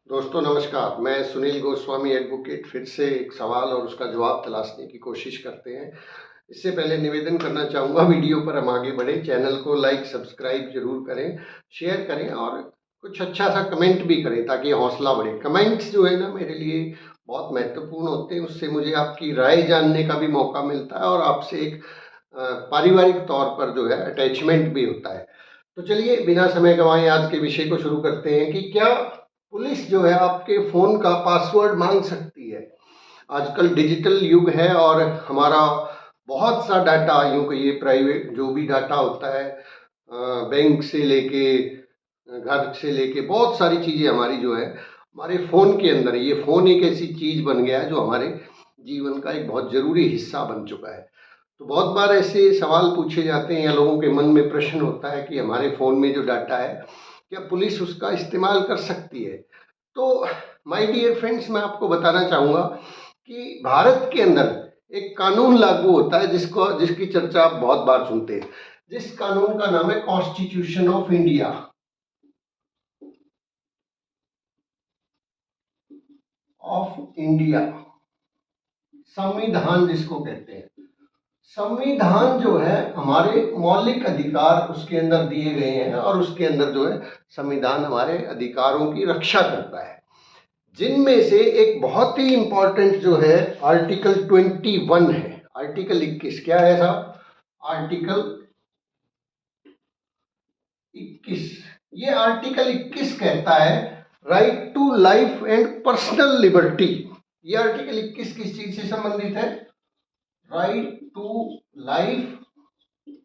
दोस्तों नमस्कार। मैं सुनील गोस्वामी एडवोकेट फिर से एक सवाल और उसका जवाब तलाशने की कोशिश करते हैं। इससे पहले निवेदन करना चाहूँगा, वीडियो पर हम आगे बढ़ें, चैनल को लाइक सब्सक्राइब ज़रूर करें, शेयर करें और कुछ अच्छा सा कमेंट भी करें ताकि हौसला बढ़े। कमेंट्स जो है ना मेरे लिए बहुत महत्वपूर्ण होते हैं, उससे मुझे आपकी राय जानने का भी मौका मिलता है और आपसे एक पारिवारिक तौर पर जो है अटैचमेंट भी होता है। तो चलिए बिना समय गंवाए आज के विषय को शुरू करते हैं कि क्या पुलिस जो है आपके फ़ोन का पासवर्ड मांग सकती है। आजकल डिजिटल युग है और हमारा बहुत सा डाटा, यूँ कहिए प्राइवेट जो भी डाटा होता है, बैंक से लेके घर से लेके बहुत सारी चीज़ें हमारी जो है हमारे फ़ोन के अंदर है। ये फ़ोन एक ऐसी चीज़ बन गया है जो हमारे जीवन का एक बहुत ज़रूरी हिस्सा बन चुका है। तो बहुत बार ऐसे सवाल पूछे जाते हैं या लोगों के मन में प्रश्न होता है कि हमारे फ़ोन में जो डाटा है, क्या पुलिस उसका इस्तेमाल कर सकती है? तो माय डियर फ्रेंड्स, मैं आपको बताना चाहूँगा कि भारत के अंदर एक कानून लागू होता है जिसकी चर्चा आप बहुत बार सुनते हैं। जिस कानून का नाम है constitution of India of India, संविधान जिसको कहते हैं। संविधान जो है हमारे मौलिक अधिकार उसके अंदर दिए गए हैं और उसके अंदर जो है संविधान हमारे अधिकारों की रक्षा करता है, जिनमें से एक बहुत ही इंपॉर्टेंट जो है आर्टिकल 21 है। आर्टिकल 21 क्या है साहब? आर्टिकल 21, ये आर्टिकल 21 कहता है right to life and personal liberty. ये आर्टिकल 21 किस चीज से संबंधित है? Right to life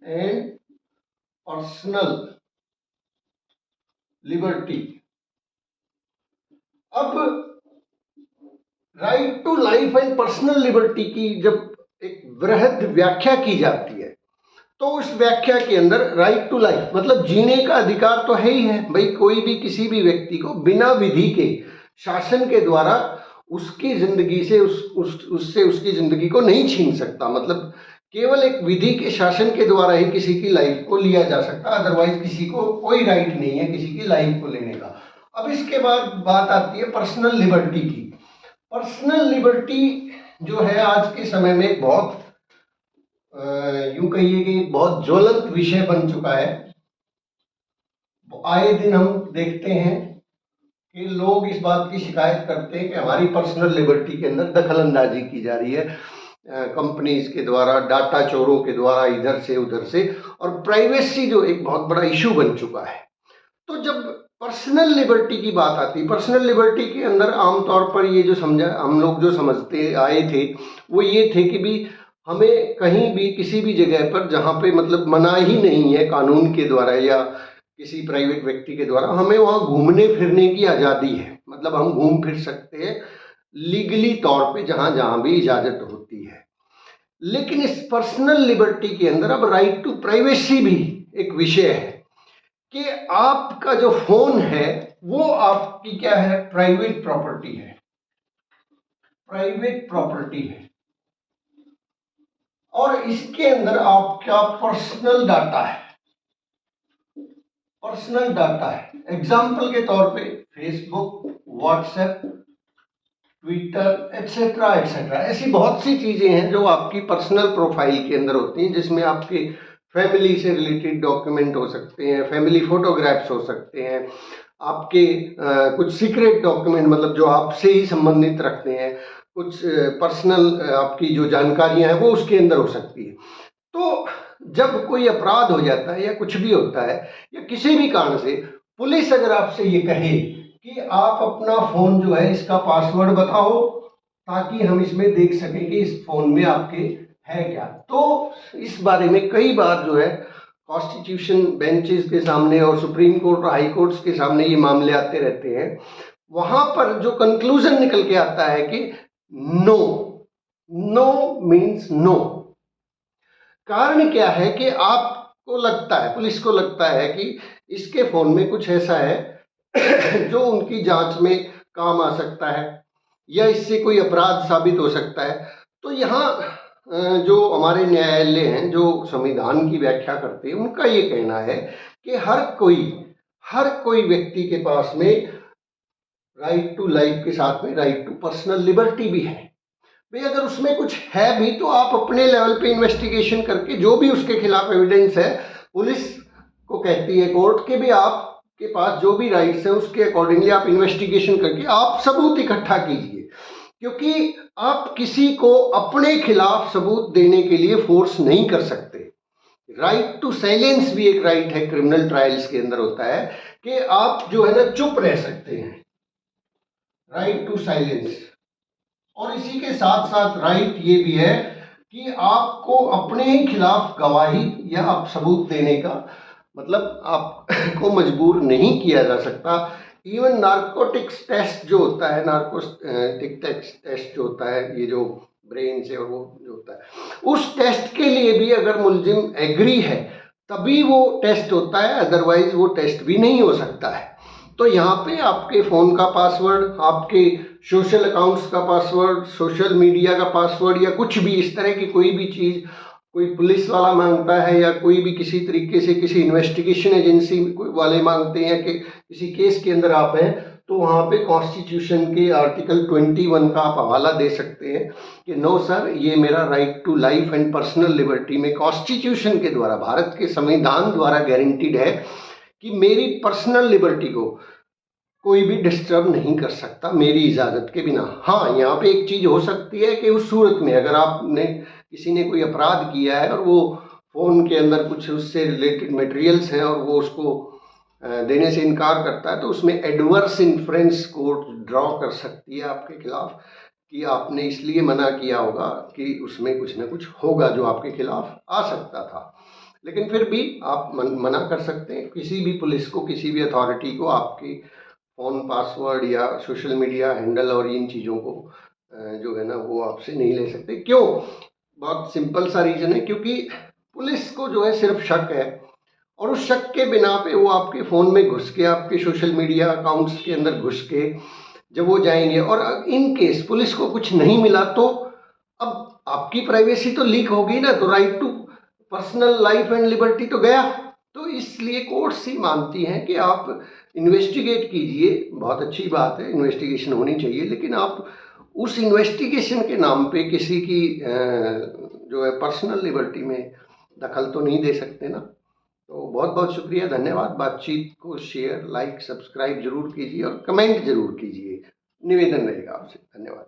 and personal liberty. अब right to life and personal liberty की जब एक वृहद व्याख्या की जाती है तो उस व्याख्या के अंदर राइट टू लाइफ मतलब जीने का अधिकार तो है ही है भाई। कोई भी किसी भी व्यक्ति को बिना विधि के शासन के द्वारा उसकी जिंदगी से उससे उसकी जिंदगी को नहीं छीन सकता। मतलब केवल एक विधि के शासन के द्वारा ही किसी की लाइफ को लिया जा सकता, अदरवाइज किसी को कोई राइट नहीं है किसी की लाइफ को लेने का। अब इसके बाद बात आती है पर्सनल लिबर्टी की। पर्सनल लिबर्टी जो है आज के समय में बहुत यूं कहिए कि बहुत ज्वलंत विषय बन चुका है। आए दिन हम देखते हैं कि लोग इस बात की शिकायत करते हैं कि हमारी पर्सनल लिबर्टी के अंदर दखल अंदाजी की जा रही है कंपनीज के द्वारा, डाटा चोरों के द्वारा, इधर से उधर से, और प्राइवेसी जो एक बहुत बड़ा इशू बन चुका है। तो जब पर्सनल लिबर्टी की बात आती है, पर्सनल लिबर्टी के अंदर आमतौर पर ये जो समझा हम लोग जो समझते आए थे वो ये थे कि भी हमें कहीं भी किसी भी जगह पर जहाँ पे मतलब मना ही नहीं है कानून के द्वारा या किसी प्राइवेट व्यक्ति के द्वारा, हमें वहाँ घूमने फिरने की आज़ादी है। मतलब हम घूम फिर सकते हैं लीगली तौर पे जहाँ जहाँ भी इजाज़त होती है। लेकिन इस पर्सनल लिबर्टी के अंदर अब राइट टू प्राइवेसी भी एक विषय है कि आपका जो फोन है वो आपकी क्या है? प्राइवेट प्रॉपर्टी है। प्राइवेट प्रॉपर्टी है और इसके अंदर आपका पर्सनल डाटा है। पर्सनल डाटा है। एग्जाम्पल के तौर पे Facebook, WhatsApp, Twitter etcetera etcetera, ऐसी बहुत सी चीजें हैं जो आपकी पर्सनल प्रोफाइल के अंदर होती हैं, जिसमें आपके फैमिली से रिलेटेड डॉक्यूमेंट हो सकते हैं, फैमिली फोटोग्राफ्स हो सकते हैं, आपके कुछ सीक्रेट डॉक्यूमेंट मतलब जो आपसे ही संबंधित रखते हैं, कुछ पर्सनल आपकी जो जानकारियां हैं वो उसके अंदर हो सकती है। तो जब कोई अपराध हो जाता है या कुछ भी होता है या किसी भी कारण से पुलिस अगर आपसे ये कहे कि आप अपना फोन जो है इसका पासवर्ड बताओ ताकि हम इसमें देख सकें कि इस फोन में आपके है क्या, तो इस बारे में कई बार जो है कॉन्स्टिट्यूशन बेंचेस के सामने और सुप्रीम कोर्ट और हाई कोर्ट्स के सामने ये मामले आते रहते हैं। वहां पर जो कंक्लूजन निकल के आता है कि नो, नो मीन्स नो। कारण क्या है कि आपको लगता है, पुलिस को लगता है कि इसके फोन में कुछ ऐसा है जो उनकी जांच में काम आ सकता है या इससे कोई अपराध साबित हो सकता है। तो यहाँ जो हमारे न्यायालय हैं जो संविधान की व्याख्या करते हैं उनका ये कहना है कि हर कोई व्यक्ति के पास में राइट टू लाइफ के साथ में राइट टू पर्सनल लिबर्टी भी है। भाई अगर उसमें कुछ है भी तो आप अपने लेवल पे इन्वेस्टिगेशन करके जो भी उसके खिलाफ एविडेंस है, पुलिस को कहती है कोर्ट के भी आपके पास जो भी राइट्स हैं उसके अकॉर्डिंगली आप इन्वेस्टिगेशन करके आप सबूत इकट्ठा कीजिए, क्योंकि आप किसी को अपने खिलाफ सबूत देने के लिए फोर्स नहीं कर सकते। राइट टू साइलेंस भी एक राइट है, क्रिमिनल ट्रायल्स के अंदर होता है कि आप जो है ना चुप रह सकते हैं, राइट टू साइलेंस। और इसी के साथ साथ राइट ये भी है कि आपको अपने ही खिलाफ गवाही या आप सबूत देने का मतलब आपको मजबूर नहीं किया जा सकता। इवन नार्कोटिक्स टेस्ट जो होता है, नार्कोटिक टेस्ट जो होता है, ये जो ब्रेन से और वो जो होता है, उस टेस्ट के लिए भी अगर मुलजिम एग्री है तभी वो टेस्ट होता है, अदरवाइज वो टेस्ट भी नहीं हो सकता है। तो यहाँ पे आपके फ़ोन का पासवर्ड, आपके सोशल अकाउंट्स का पासवर्ड, सोशल मीडिया का पासवर्ड या कुछ भी इस तरह की कोई भी चीज़ कोई पुलिस वाला मांगता है या कोई भी किसी तरीके से किसी इन्वेस्टिगेशन एजेंसी वाले मांगते हैं कि किसी केस के अंदर आप हैं, तो वहाँ पे कॉन्स्टिट्यूशन के आर्टिकल 21 का आप हवाला दे सकते हैं कि नो सर, ये मेरा right to life and personal liberty में कॉन्स्टिट्यूशन के द्वारा, भारत के संविधान द्वारा गारंटीड है कि मेरी पर्सनल लिबर्टी को कोई भी डिस्टर्ब नहीं कर सकता मेरी इजाज़त के बिना। हाँ, यहाँ पे एक चीज़ हो सकती है कि उस सूरत में अगर आपने किसी ने कोई अपराध किया है और वो फ़ोन के अंदर कुछ उससे रिलेटेड मटेरियल्स हैं और वो उसको देने से इनकार करता है, तो उसमें एडवर्स इन्फ्रेंस कोर्ट ड्रॉ कर सकती है आपके खिलाफ कि आपने इसलिए मना किया होगा कि उसमें कुछ ना कुछ होगा जो आपके खिलाफ आ सकता था। लेकिन फिर भी आप मना कर सकते हैं किसी भी पुलिस को, किसी भी अथॉरिटी को आपकी फ़ोन पासवर्ड या सोशल मीडिया हैंडल और इन चीज़ों को जो है ना वो आपसे नहीं ले सकते। क्यों? बहुत सिंपल सा रीज़न है, क्योंकि पुलिस को जो है सिर्फ शक है और उस शक के बिना पे वो आपके फ़ोन में घुस के, आपके सोशल मीडिया अकाउंट्स के अंदर घुस के जब वो जाएंगे और इन केस पुलिस को कुछ नहीं मिला तो अब आपकी प्राइवेसी तो लीक होगी ना, तो right to personal life and liberty तो गया। तो इसलिए कोर्ट्स ही मानती हैं कि आप इन्वेस्टिगेट कीजिए, बहुत अच्छी बात है, इन्वेस्टिगेशन होनी चाहिए, लेकिन आप उस इन्वेस्टिगेशन के नाम पे किसी की जो है पर्सनल लिबर्टी में दखल तो नहीं दे सकते ना। तो बहुत बहुत शुक्रिया, धन्यवाद। बातचीत को शेयर, लाइक, सब्सक्राइब जरूर कीजिए और कमेंट जरूर कीजिए, निवेदन रहेगा आपसे। धन्यवाद।